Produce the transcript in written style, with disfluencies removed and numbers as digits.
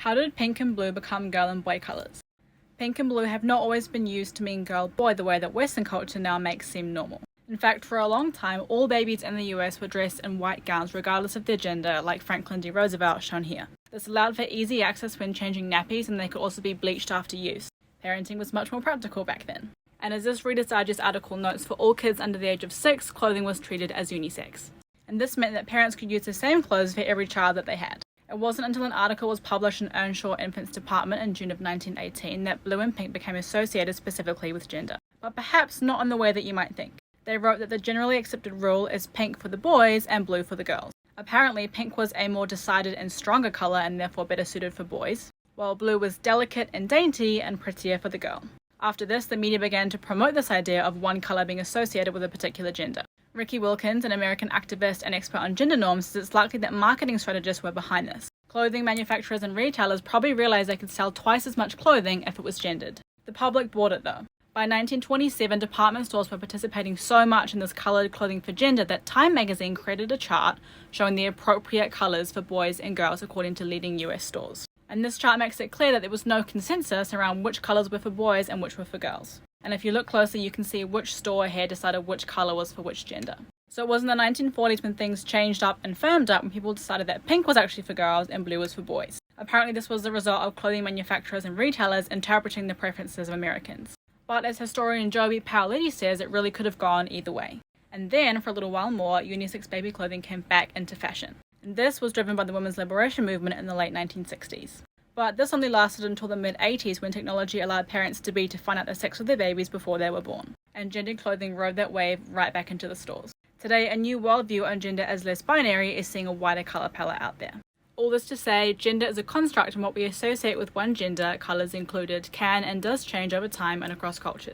How did pink and blue become girl and boy colours? Pink and blue have not always been used to mean girl-boy the way that Western culture now makes seem normal. In fact, for a long time, all babies in the US were dressed in white gowns regardless of their gender, like Franklin D. Roosevelt shown here. This allowed for easy access when changing nappies, and they could also be bleached after use. Parenting was much more practical back then. And as this Reader's Digest article notes, for all kids under the age of 6, clothing was treated as unisex. And this meant that parents could use the same clothes for every child that they had. It wasn't until an article was published in Earnshaw Infants Department in June of 1918 that blue and pink became associated specifically with gender, but perhaps not in the way that you might think. They wrote that the generally accepted rule is pink for the boys and blue for the girls. Apparently, pink was a more decided and stronger colour and therefore better suited for boys, while blue was delicate and dainty and prettier for the girl. After this, the media began to promote this idea of one colour being associated with a particular gender. Ricky Wilkins, an American activist and expert on gender norms, says it's likely that marketing strategists were behind this. Clothing manufacturers and retailers probably realized they could sell twice as much clothing if it was gendered. The public bought it though. By 1927, department stores were participating so much in this coloured clothing for gender that Time magazine created a chart showing the appropriate colours for boys and girls according to leading US stores. And this chart makes it clear that there was no consensus around which colours were for boys and which were for girls. And if you look closely, you can see which store here decided which colour was for which gender. So it was in the 1940s when things changed up and firmed up, when people decided that pink was actually for girls and blue was for boys. Apparently this was the result of clothing manufacturers and retailers interpreting the preferences of Americans. But as historian Joby Paoletti says, it really could have gone either way. And then, for a little while more, unisex baby clothing came back into fashion. And this was driven by the women's liberation movement in the late 1960s. But this only lasted until the mid-80s, when technology allowed parents to find out the sex of their babies before they were born. And gendered clothing rode that wave right back into the stores. Today, a new worldview on gender as less binary is seeing a wider colour palette out there. All this to say, gender is a construct, and what we associate with one gender, colours included, can and does change over time and across cultures.